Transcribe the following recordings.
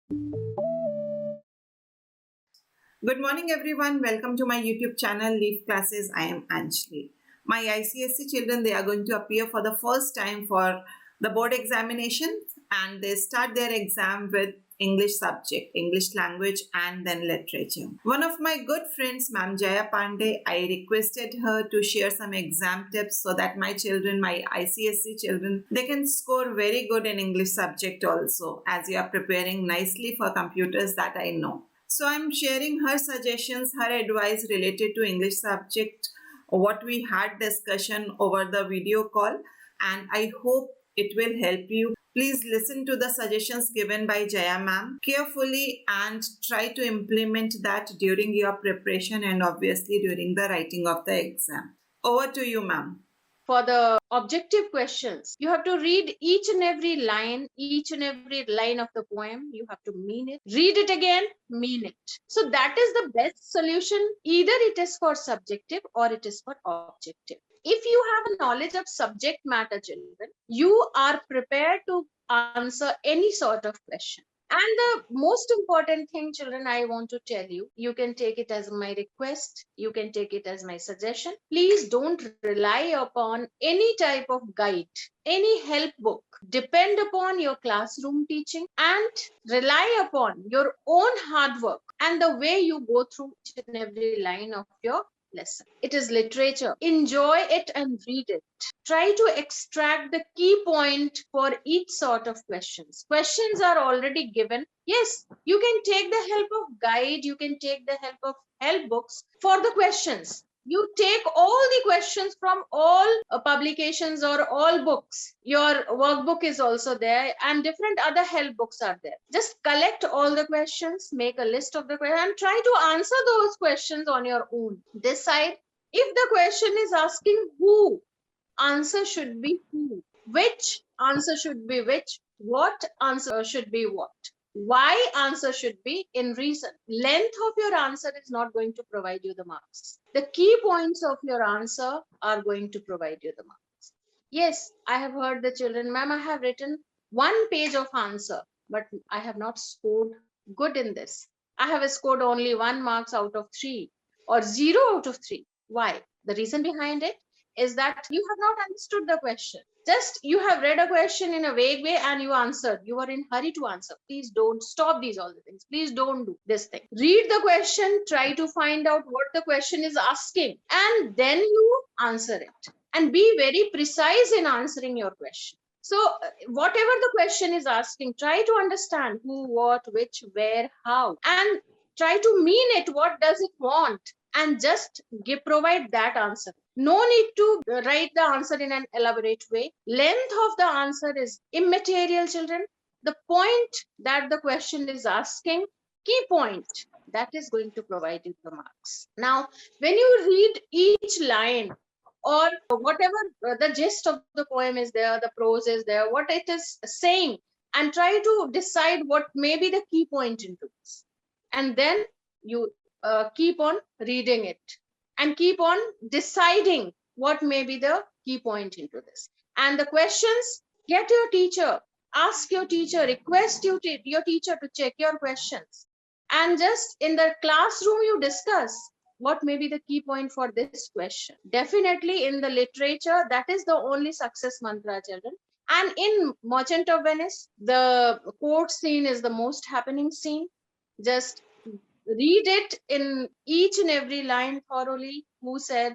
Good morning, everyone. Welcome to my YouTube channel, Leaf Classes. I am Anjali. My ICSE children, they are going to appear for the first time for the board examination, and they start their exam with English subject, English language, and then literature. One of my good friends, Ma'am Jaya Pandey, I requested her to share some exam tips so that my children, my ICSE children, they can score very good in English subject also, as you are preparing nicely for computers, that I know. So I'm sharing her suggestions, her advice related to English subject, what we had discussion over the video call, and I hope it will help you. Please listen to the suggestions given by Jaya ma'am carefully and try to implement that during your preparation and obviously during the writing of the exam. Over to you, ma'am. For the objective questions, you have to read each and every line of the poem. You have to mean it, read it again, mean it. So that is the best solution. Either it is for subjective or it is for objective. If you have a knowledge of subject matter, children, you are prepared to answer any sort of question. And the most important thing, children, I want to tell you, you can take it as my request, you can take it as my suggestion. Please don't rely upon any type of guide, any help book. Depend upon your classroom teaching and rely upon your own hard work and the way you go through each and every line of your lesson. It is literature. Enjoy it and read it. Try to extract the key point for each sort of questions. Questions are already given. Yes, you can take the help of guide, you can take the help of help books for the questions. You take all the questions from all publications or all books. Your workbook is also there and different other help books are there. Just collect all the questions, make a list of the questions and try to answer those questions on your own. Decide if the question is asking who, answer should be who. Which answer should be which. What answer should be what. Why answer should be in reason. Length of your answer is not going to provide you the marks. The key points of your answer are going to provide you the marks. Yes, I have heard the children, ma'am, I have written 1 page of answer, but I have not scored good in this. I have scored only 1 marks out of 3 or 0 out of 3. Why? The reason behind it is that you have not understood the question. Just you have read a question in a vague way and you answered. You are in hurry to answer. Please don't stop these all the things. Please don't do this thing. Read the question, try to find out what the question is asking, and then you answer it. And be very precise in answering your question. So whatever the question is asking, try to understand who, what, which, where, how, and try to mean it. What does it want? And just provide that answer. No need to write the answer in an elaborate way. Length of the answer is immaterial, children. The point that the question is asking, key point, that is going to provide you the marks. Now, when you read each line or whatever the gist of the poem is there, the prose is there, what it is saying, and try to decide what may be the key point into this. And then you keep on reading it and keep on deciding what may be the key point into this. And the questions, get your teacher, ask your teacher, request your teacher to check your questions. And just in the classroom, you discuss what may be the key point for this question. Definitely in the literature, that is the only success mantra, children. And in Merchant of Venice, the court scene is the most happening scene. Just read it in each and every line thoroughly. Who said,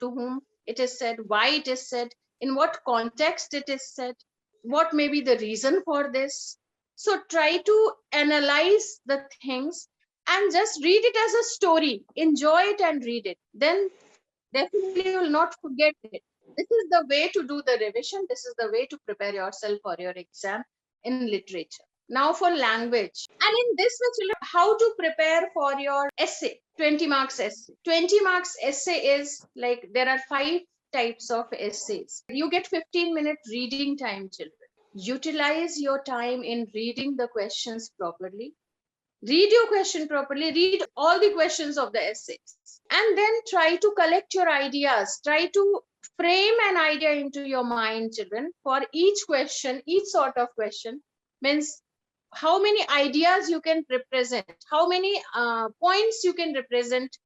to whom it is said, why it is said, in what context it is said, what may be the reason for this. So try to analyze the things and just read it as a story. Enjoy it and read it. Then definitely you will not forget it. This is the way to do the revision. This is the way to prepare yourself for your exam in literature. Now for language. And in this way, children, how to prepare for your essay, 20 marks essay. 20 marks essay is like there are 5 types of essays. You get 15-minute reading time, children. Utilize your time in reading the questions properly. Read your question properly, read all the questions of the essays, and then try to collect your ideas. Try to frame an idea into your mind, children, for each question, each sort of question. Means how many ideas you can represent, how many points you can represent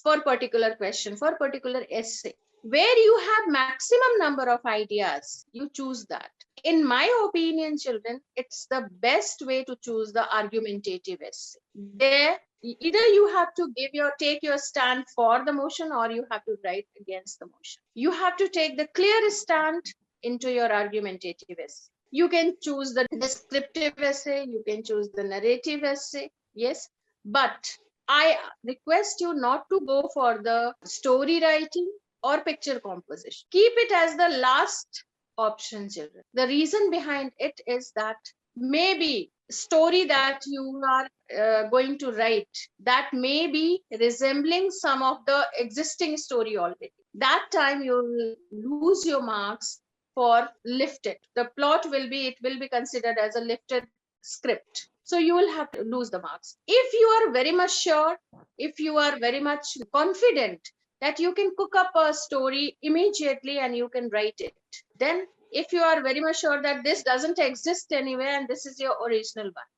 for particular question, for particular essay. Where you have maximum number of ideas, you choose that. In my opinion, children, it's the best way to choose the argumentative essay. There, either you have to take your stand for the motion, or you have to write against the motion. You have to take the clear stand into your argumentative essay. You can choose the descriptive essay, you can choose the narrative essay, yes, but I request you not to go for the story writing or picture composition. Keep it as the last option, children. The reason behind it is that maybe story that you are going to write, that may be resembling some of the existing story already. That time you will lose your marks for lifted. The plot will be considered as a lifted script. So you will have to lose the marks. If you are very much sure, if you are very much confident that you can cook up a story immediately and you can write it, then if you are very much sure that this doesn't exist anywhere and this is your original one,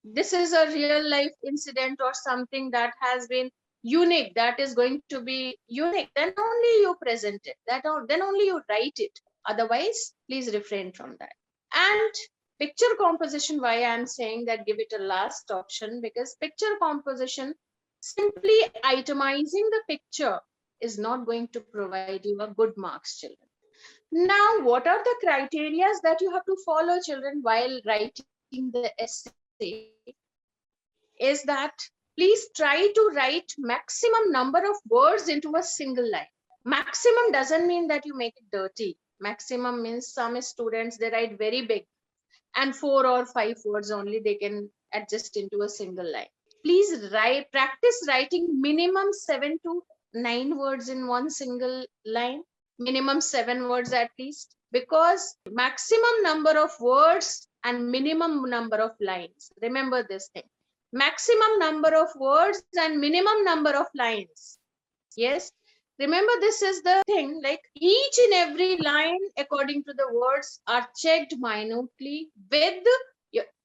this is a real life incident or something that has been unique, that is going to be unique, then only you present it, then only you write it. Otherwise, please refrain from that. And picture composition, why I'm saying that give it a last option, because picture composition, simply itemizing the picture is not going to provide you a good marks, children. Now, what are the criteria that you have to follow, children, while writing the essay? Is that please try to write maximum number of words into a single line. Maximum doesn't mean that you make it dirty. Maximum means some students, they write very big and 4 or 5 words only they can adjust into a single line. Please practice writing minimum 7 to 9 words in one single line, minimum 7 words at least, because maximum number of words and minimum number of lines. Remember this thing. Maximum number of words and minimum number of lines. Yes. Remember, this is the thing, like each and every line according to the words are checked minutely with,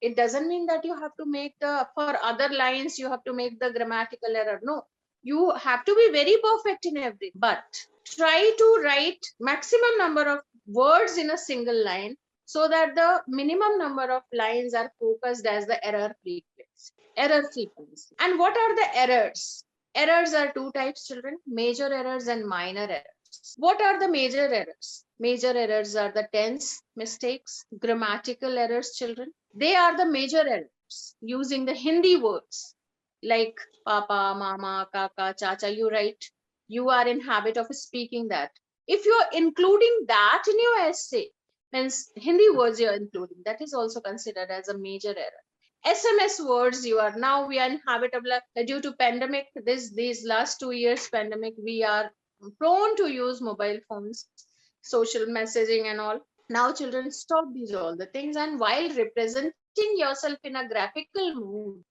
it doesn't mean that you have to make for other lines, you have to make the grammatical error. No, you have to be very perfect in every, but try to write maximum number of words in a single line so that the minimum number of lines are focused as the error frequency. And what are the errors? Errors are 2 types, children, major errors and minor errors. What are the major errors? Major errors are the tense mistakes, grammatical errors, children. They are the major errors using the Hindi words like papa, mama, kaka, chacha. You are in habit of speaking that. If you are including that in your essay, means Hindi words you are including, that is also considered as a major error. SMS words, we are in habit of, due to pandemic, these last 2 years pandemic, we are prone to use mobile phones, social messaging and all. Now, children, stop these all the things, and while representing yourself in a graphical mood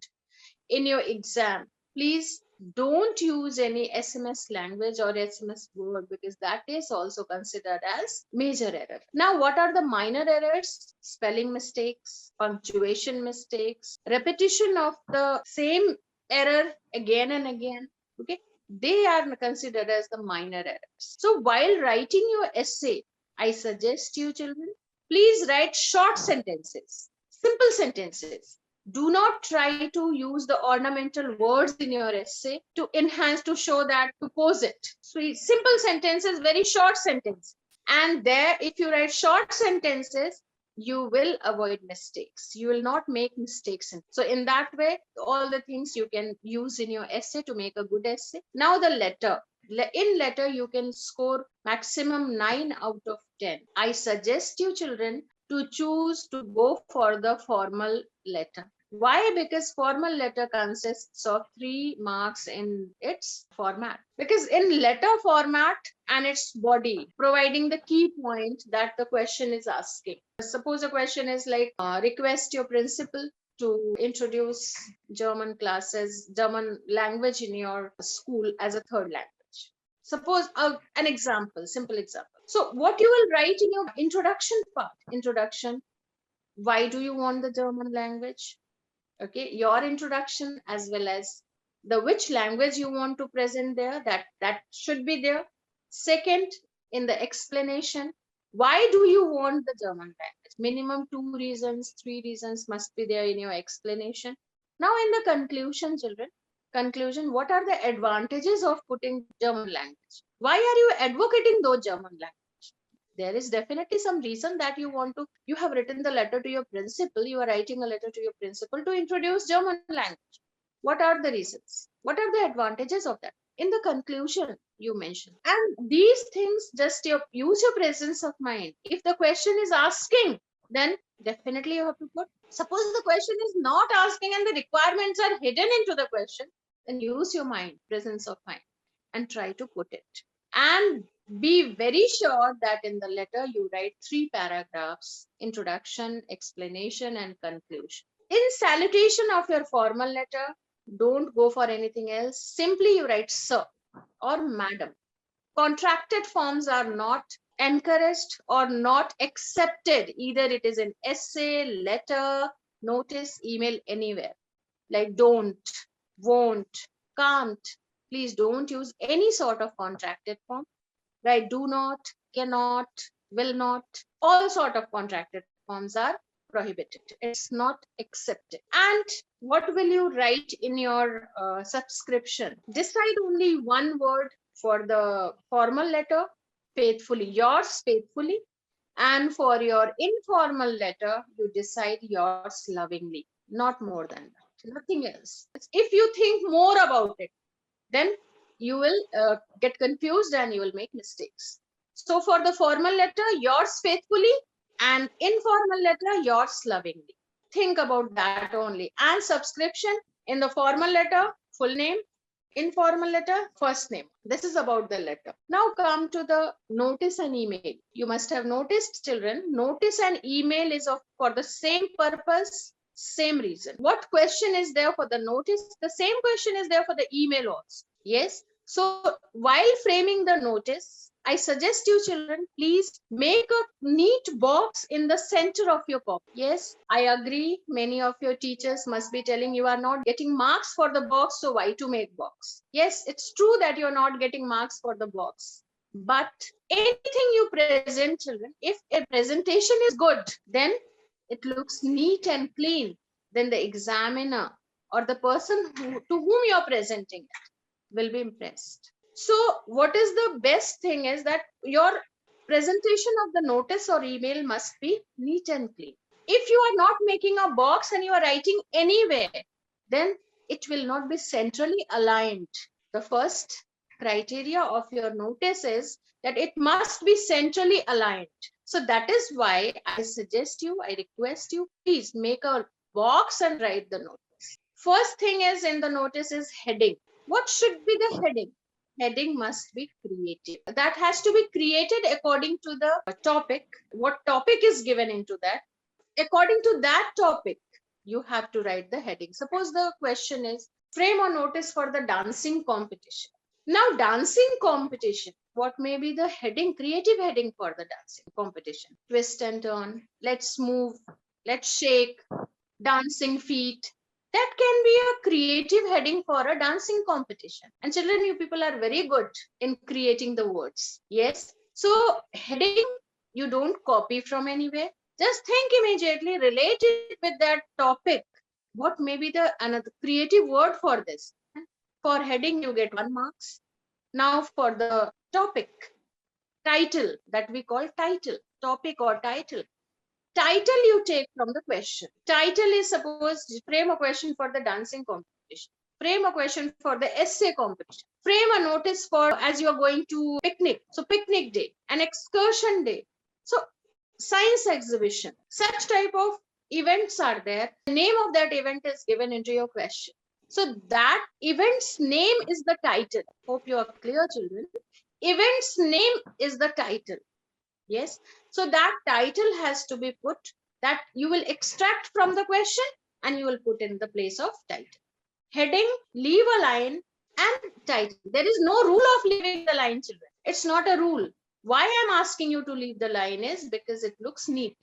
in your exam, please don't use any SMS language or SMS word, because that is also considered as major error. Now, what are the minor errors? Spelling mistakes, punctuation mistakes, repetition of the same error again and again. Okay, they are considered as the minor errors. So while writing your essay, I suggest you, children, please write short sentences, simple sentences. Do not try to use the ornamental words in your essay to enhance, to show that, to pose it. So simple sentences, very short sentence. And there, if you write short sentences, you will avoid mistakes. You will not make mistakes. So in that way, all the things you can use in your essay to make a good essay. Now the letter. In letter, you can score maximum 9 out of 10. I suggest you, children, to choose to go for the formal letter. Why? Because formal letter consists of 3 marks in its format. Because in letter format and its body, providing the key point that the question is asking. Suppose a question is like, request your principal to introduce German classes, German language in your school as a third language. Suppose an example, simple example. So what you will write in your introduction part? Introduction. Why do you want the German language? Okay, your introduction as well as the which language you want to present there, that should be there. Second, in the explanation, why do you want the German language? Minimum 2 reasons, 3 reasons must be there in your explanation. Now in the conclusion, children, conclusion, what are the advantages of putting German language? Why are you advocating those German language? There is definitely some reason that you have written the letter to your principal, you are writing a letter to your principal to introduce German language. What are the reasons? What are the advantages of that? In the conclusion you mentioned, and these things, just use your presence of mind. If the question is asking, then definitely you have to put. Suppose the question is not asking and the requirements are hidden into the question, then use your mind, presence of mind, and try to put it. And be very sure that in the letter you write 3 paragraphs: introduction, explanation, and conclusion. In salutation of your formal letter, don't go for anything else. Simply you write sir or madam. Contracted forms are not encouraged or not accepted. Either it is an essay, letter, notice, email, anywhere. Like don't, won't, can't. Please don't use any sort of contracted form. Right? Do not, cannot, will not. All sort of contracted forms are prohibited. It's not accepted. And what will you write in your subscription? Decide only one word for the formal letter: faithfully, yours faithfully. And for your informal letter, you decide yours lovingly, not more than that, nothing else. If you think more about it, then you will get confused and you will make mistakes. So for the formal letter, yours faithfully, and informal letter, yours lovingly. Think about that only. And subscription, in the formal letter, full name; informal letter, first name. This is about the letter. Now come to the notice and email. You must have noticed, children, notice and email is for the same purpose, same reason. What question is there for the notice? The same question is there for the email also. Yes. So while framing the notice, I suggest you, children, please make a neat box in the center of your copy. Yes, I agree. Many of your teachers must be telling you are not getting marks for the box, so why to make box? Yes, it's true that you're not getting marks for the box. But anything you present, children, if a presentation is good, then it looks neat and clean. Then the examiner or the person to whom you're presenting it will be impressed. So what is the best thing is that your presentation of the notice or email must be neat and clean. If you are not making a box and you are writing anywhere, then it will not be centrally aligned. The first criteria of your notice is that it must be centrally aligned. So that is why I suggest you, I request you, please make a box and write the notice. First thing is in the notice is heading. What should be the heading? Heading must be creative. That has to be created according to the topic. What topic is given into that? According to that topic, you have to write the heading. Suppose the question is frame a notice for the dancing competition. Now, dancing competition, what may be the heading, creative heading for the dancing competition? Twist and turn, let's move, let's shake, dancing feet. That can be a creative heading for a dancing competition. And children, you people are very good in creating the words. Yes. So heading, you don't copy from anywhere. Just think immediately, relate it with that topic. What may be the another creative word for this? For heading, you get 1 marks. Now for the topic, title, that we call title, topic or title. Title you take from the question. Title is, suppose, frame a question for the dancing competition. Frame a question for the essay competition. Frame a notice for as you are going to picnic. So picnic day, an excursion day. So science exhibition. Such type of events are there. The name of that event is given into your question. So that event's name is the title. Hope you are clear, children. Event's name is the title. Yes. So that title has to be put, that you will extract from the question and you will put in the place of title. Heading, leave a line, and title. There is no rule of leaving the line, children. It's not a rule. Why I'm asking you to leave the line is because it looks neat.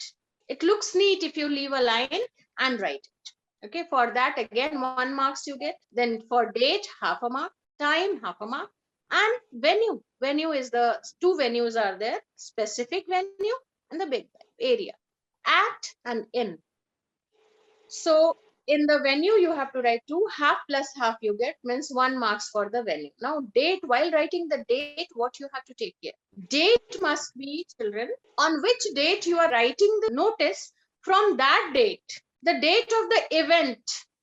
It looks neat if you leave a line and write it. Okay, for that again 1 marks you get. Then for date, half a mark, time, half a mark, and venue. Venue is the two venues are there, specific venue and the big area. At and in. So in the venue, you have to write 2, half plus half you get, means 1 marks for the venue. Now date, while writing the date, what you have to take care. Date must be, children, on which date you are writing the notice, from that date, the date of the event.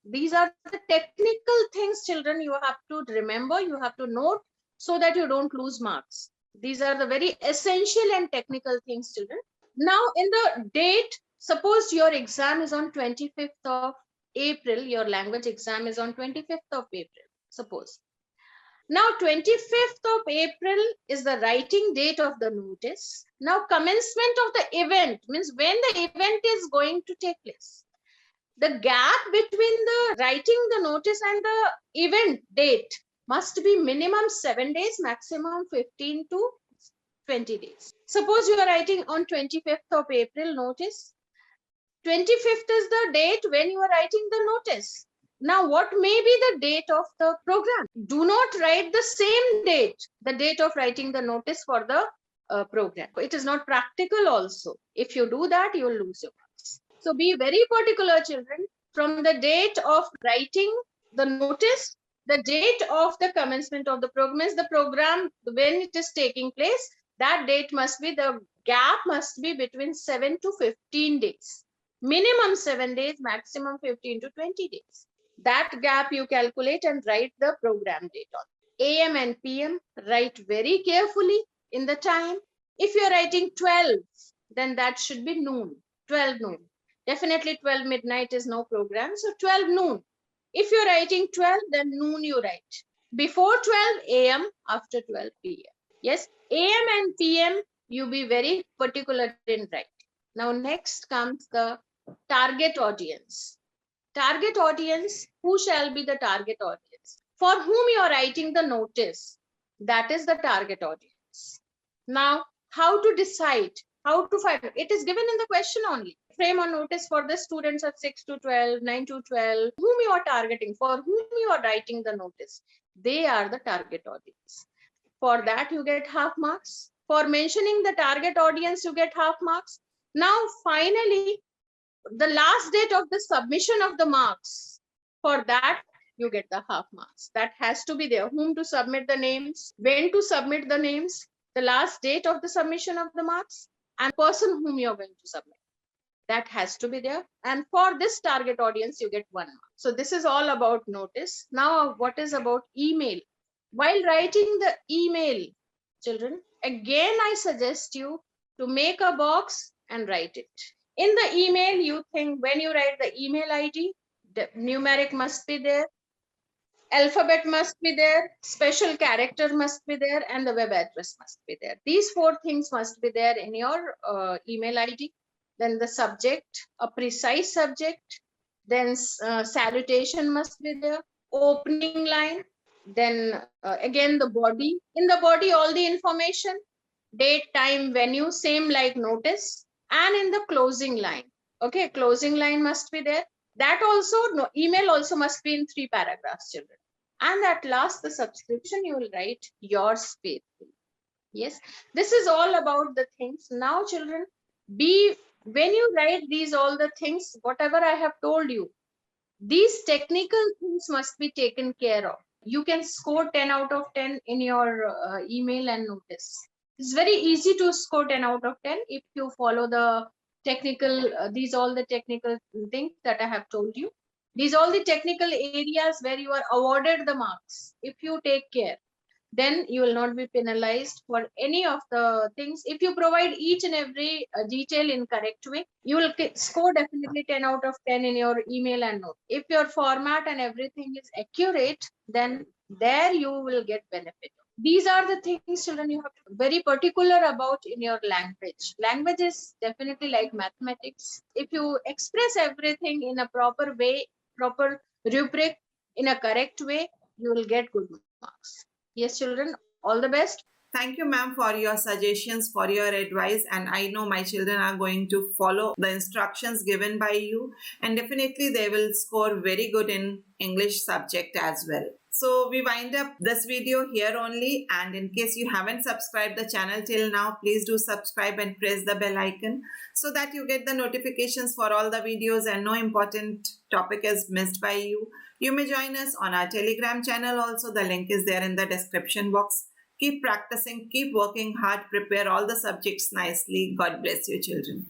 These are the technical things, children, you have to remember, you have to note, so that you don't lose marks. These are the very essential and technical things, children. Now in the date, suppose your exam is on 25th of April, your language exam is on 25th of April, suppose. Now 25th of April is the writing date of the notice. Now commencement of the event means when the event is going to take place. The gap between the writing the notice and the event date must be minimum 7 days, maximum 15 to 20 days. Suppose you are writing on 25th of April notice. 25th is the date when you are writing the notice. Now, what may be the date of the program? Do not write the same date, the date of writing the notice for the program. It is not practical also. If you do that, you will lose your marks. So be very particular, children, from the date of writing the notice, the date of the commencement of the program is the program when it is taking place. That date must be, the gap must be between 7 to 15 days. Minimum 7 days, maximum 15 to 20 days. That gap you calculate and write the program date on. AM and PM, write very carefully in the time. If you're writing 12, then that should be noon, 12 noon. Definitely 12 midnight is no program, so 12 noon. If you're writing 12, then noon you write. Before 12 AM, after 12 PM. Yes, AM and PM, you be very particular in writing. Now next comes the target audience. Target audience, who shall be the target audience? For whom you are writing the notice, that is the target audience. Now, how to decide, how to find it? It is given in the question only. Frame or notice for the students of 6 to 12, 9 to 12, whom you are targeting, for whom you are writing the notice. They are the target audience. For that, you get half marks. For mentioning the target audience, you get half marks. Now, finally, the last date of the submission of the marks, for that you get the half marks. That has to be there. Whom to submit the names, when to submit the names, the last date of the submission of the marks, and person whom you're going to submit. That has to be there. And for this target audience, you get 1 mark. So this is all about notice. Now, what is about email? While writing the email, children, again, I suggest you to make a box and write it. In the email, you think when you write the email ID, the numeric must be there, alphabet must be there, special character must be there, and the web address must be there. These 4 things must be there in your email ID. Then the subject, a precise subject, then salutation must be there, opening line, then again the body. In the body, all the information, date, time, venue, same like notice, and in the closing line. Okay, closing line must be there. That also, no, email also must be in 3 paragraphs, children. And at last, the subscription, you will write yours faithfully. Yes, this is all about the things. Now, children, when you write these all the things, whatever I have told you, these technical things must be taken care of. You can score 10 out of 10 in your email and notice. It's very easy to score 10 out of 10 if you follow the technical, these all the technical things that I have told you. These all the technical areas where you are awarded the marks. If you take care, then you will not be penalized for any of the things. If you provide each and every detail in correct way, you will score definitely 10 out of 10 in your email and note. If your format and everything is accurate, then there you will get benefit. These are the things, children, you have to be very particular about in your language. Language is definitely like mathematics. If you express everything in a proper way, proper rubric, in a correct way, you will get good marks. Yes, children, all the best. Thank you, ma'am, for your suggestions, for your advice. And I know my children are going to follow the instructions given by you. And definitely they will score very good in English subject as well. So we wind up this video here only. And in case you haven't subscribed the channel till now, please do subscribe and press the bell icon so that you get the notifications for all the videos and no important topic is missed by you. You may join us on our Telegram channel also. The link is there in the description box. Keep practicing, keep working hard, prepare all the subjects nicely. God bless you, children.